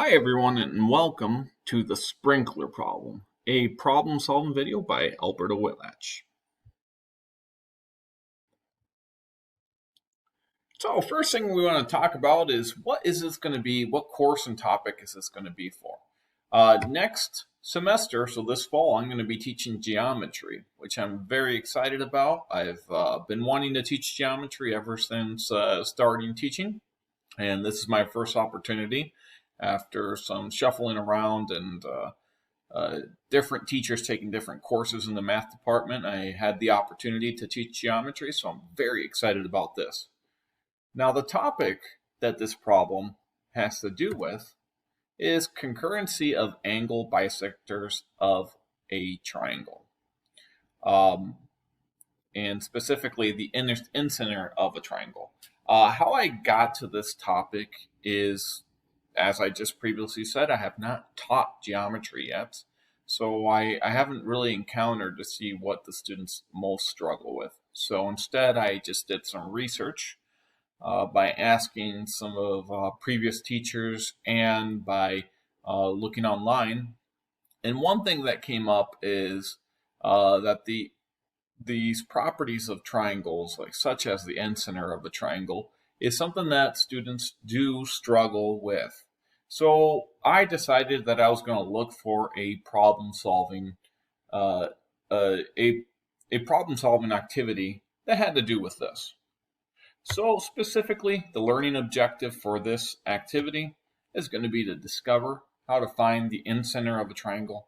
Hi everyone and welcome to the Sprinkler Problem, a problem-solving video by Alberta Whitlatch. So first thing we want to talk about is what is this going to be, what course and topic is this going to be for? Next semester, so this fall, I'm going to be teaching geometry, which I'm very excited about. I've been wanting to teach geometry ever since starting teaching, and this is my first opportunity after some shuffling around and different teachers taking different courses in the math department. I had the opportunity to teach geometry, so I'm very excited about this. Now, the topic that this problem has to do with is concurrency of angle bisectors of a triangle, and specifically the incenter of a triangle. How I got to this topic is, as I just previously said, I have not taught geometry yet. So I haven't really encountered to see what the students most struggle with. So instead, I just did some research by asking some of previous teachers and by looking online. And one thing that came up is that these properties of triangles, like such as the incenter of a triangle, is something that students do struggle with. So I decided that I was going to look for a problem-solving, uh, a problem-solving activity that had to do with this. So specifically, the learning objective for this activity is going to be to discover how to find the incenter of a triangle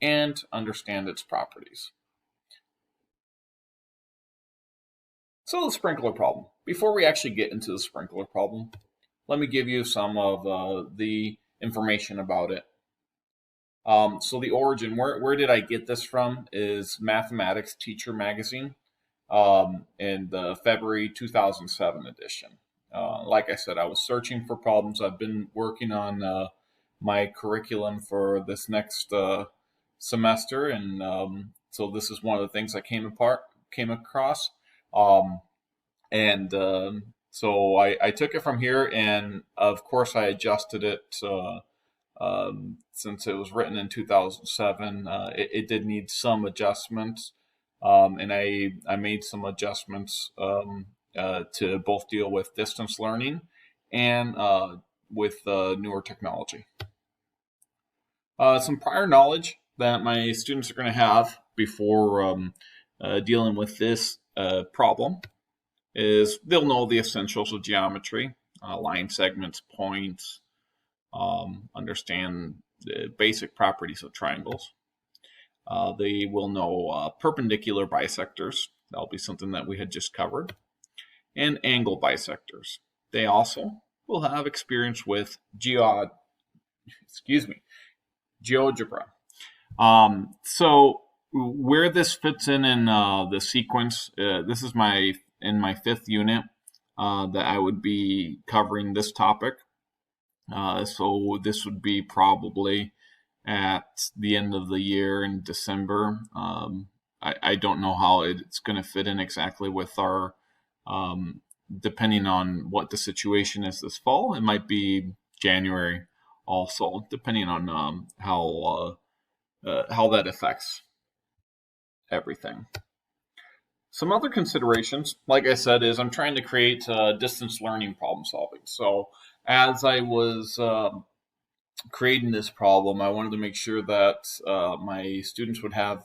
and understand its properties. So the sprinkler problem. Before we actually get into the sprinkler problem, let me give you some of the information about it. So the origin, where did I get this from, is Mathematics Teacher Magazine in the February 2007 edition. Like I said, I was searching for problems. I've been working on my curriculum for this next semester, and so this is one of the things I came across. Um, and so I took it from here, and of course I adjusted it since it was written in 2007. It did need some adjustments, and I made some adjustments to both deal with distance learning and with newer technology. Some prior knowledge that my students are going to have before dealing with this problem is they'll know the essentials of geometry, line segments, points, understand the basic properties of triangles. They will know perpendicular bisectors. That'll be something that we had just covered. And angle bisectors. They also will have experience with GeoGebra. So where this fits in the sequence, this is in my fifth unit that I would be covering this topic. So this would be probably at the end of the year in December. I don't know how it's going to fit in exactly with our, depending on what the situation is this fall. It might be January also, depending on how that affects everything. Some other considerations, like I said, is I'm trying to create distance learning problem solving. So as I was creating this problem, I wanted to make sure that my students would have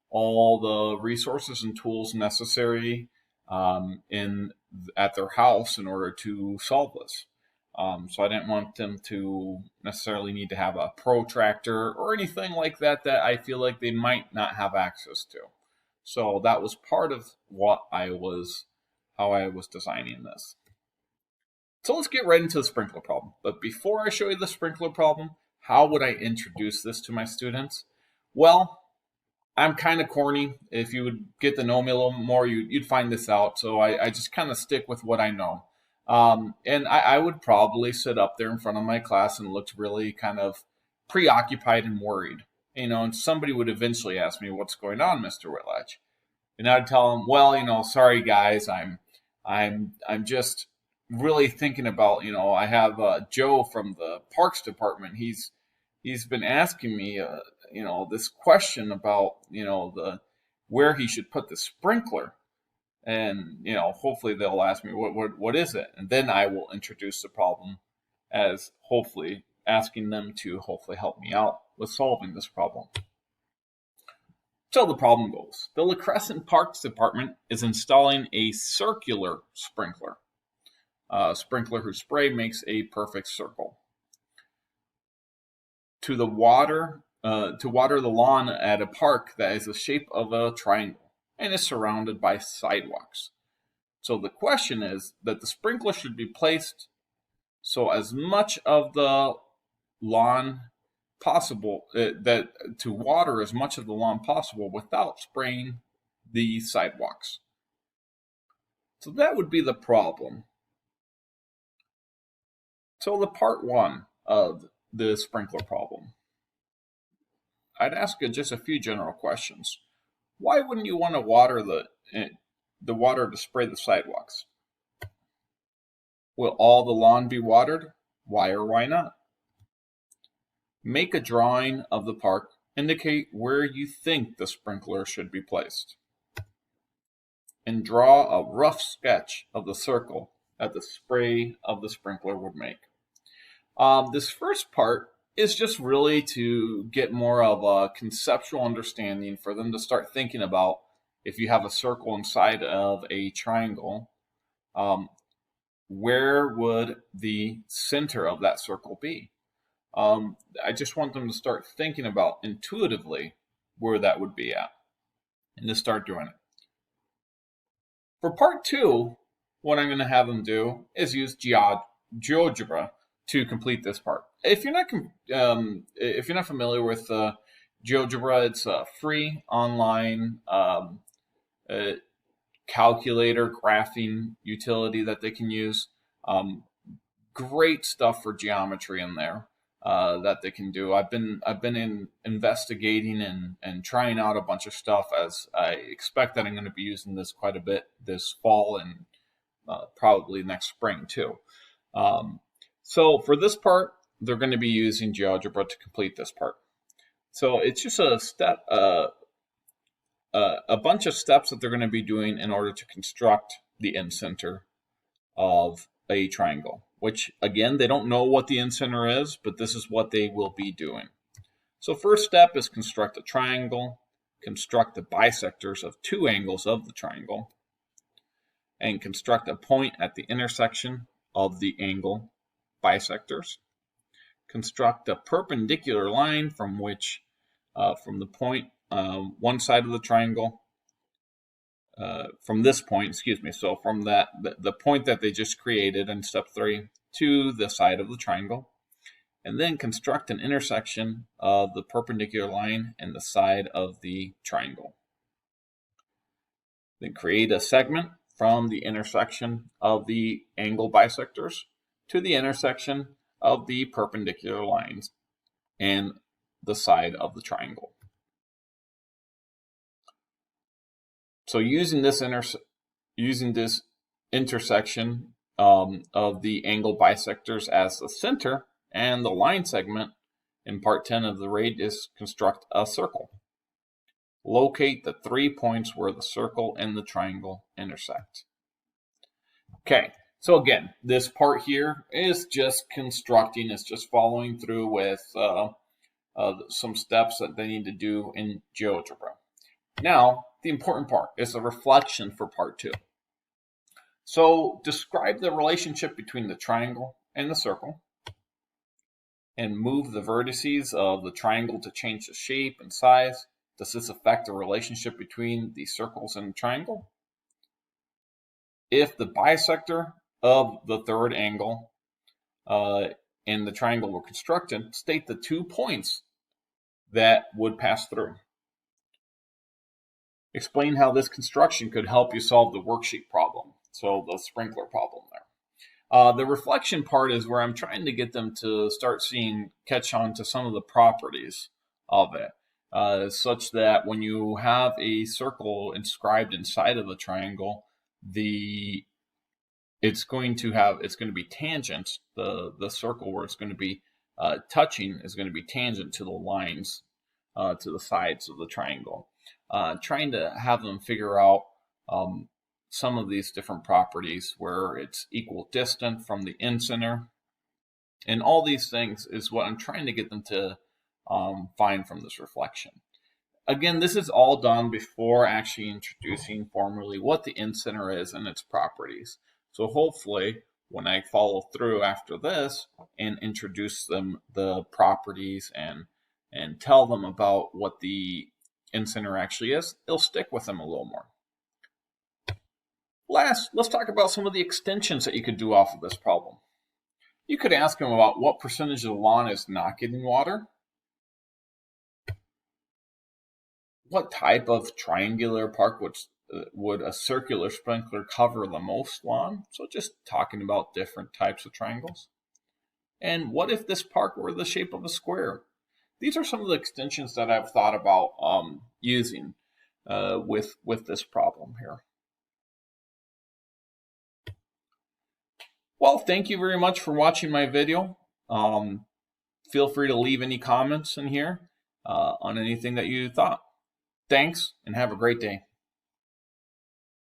all the resources and tools necessary in at their house in order to solve this. So I didn't want them to necessarily need to have a protractor or anything like that that I feel like they might not have access to. So that was part of how I was designing this. So let's get right into the sprinkler problem. But before I show you the sprinkler problem, how would I introduce this to my students? Well, I'm kind of corny. If you would get to know me a little more, you'd find this out. So I just kind of stick with what I know. And I would probably sit up there in front of my class and look really kind of preoccupied and worried. And somebody would eventually ask me, "What's going on, Mr. Whitlatch?" And I'd tell them, "Well, sorry guys, I'm just really thinking about, I have Joe from the Parks Department. He's been asking me, this question about, the where he should put the sprinkler, and hopefully they'll ask me what is it, and then I will introduce the problem as hopefully asking them to hopefully help me out with solving this problem. So the problem goes: the La Crescent Parks Department is installing a circular sprinkler. Sprinkler whose spray makes a perfect circle. To water the lawn at a park that is the shape of a triangle and is surrounded by sidewalks. So the question is that the sprinkler should be placed so as much of the lawn possible, that to water as much of the lawn possible without spraying the sidewalks. So that would be the problem. So the part one of the sprinkler problem, I'd ask just a few general questions. Why wouldn't you want to water the water to spray the sidewalks? Will all the lawn be watered? Why or why not? Make a drawing of the park. Indicate where you think the sprinkler should be placed. And draw a rough sketch of the circle that the spray of the sprinkler would make. This first part is just really to get more of a conceptual understanding for them to start thinking about, if you have a circle inside of a triangle, where would the center of that circle be? I just want them to start thinking about intuitively where that would be at, and to start doing it. For part two, what I'm going to have them do is use GeoGebra to complete this part. If you're not familiar with GeoGebra, it's a free online calculator graphing utility that they can use. Great stuff for geometry in there that they can do. I've been investigating and trying out a bunch of stuff, as I expect that I'm going to be using this quite a bit this fall and probably next spring too. So for this part, they're going to be using GeoGebra to complete this part. So it's just a bunch of steps that they're going to be doing in order to construct the incenter of a triangle, which again, they don't know what the incenter is, but this is what they will be doing. So first step is construct a triangle, construct the bisectors of two angles of the triangle, and construct a point at the intersection of the angle bisectors. Construct a perpendicular line from which, from the point, one side of the triangle, from this point, so from the point that they just created in step 3 to the side of the triangle, and then construct an intersection of the perpendicular line and the side of the triangle. Then create a segment from the intersection of the angle bisectors to the intersection of the perpendicular lines and the side of the triangle. So using this intersection of the angle bisectors as the center and the line segment in part 10 of the radius, construct a circle. Locate the 3 points where the circle and the triangle intersect. Okay, so again, this part here is just constructing, it's just following through with some steps that they need to do in GeoGebra. Now, the important part is the reflection for part 2. So describe the relationship between the triangle and the circle, and move the vertices of the triangle to change the shape and size. Does this affect the relationship between the circles and the triangle? If the bisector of the third angle and the triangle were constructed, state the 2 points that would pass through. Explain how this construction could help you solve the worksheet problem, so the sprinkler problem there. The reflection part is where I'm trying to get them to start catch on to some of the properties of it, such that when you have a circle inscribed inside of a triangle, the it's going to be tangent. The circle where it's going to be touching is going to be tangent to the lines to the sides of the triangle. Trying to have them figure out some of these different properties where it's equal distant from the incenter, and all these things is what I'm trying to get them to find from this reflection. Again, this is all done before actually introducing formally what the incenter is and its properties. So hopefully, when I follow through after this and introduce them the properties and tell them about what the incenter actually is, it'll stick with them a little more. Last, let's talk about some of the extensions that you could do off of this problem. You could ask them about what percentage of the lawn is not getting water. What type of triangular park would a circular sprinkler cover the most lawn? So just talking about different types of triangles. And what if this park were the shape of a square? These are some of the extensions that I've thought about using with this problem here. Well, thank you very much for watching my video. Feel free to leave any comments in here on anything that you thought. Thanks, and have a great day.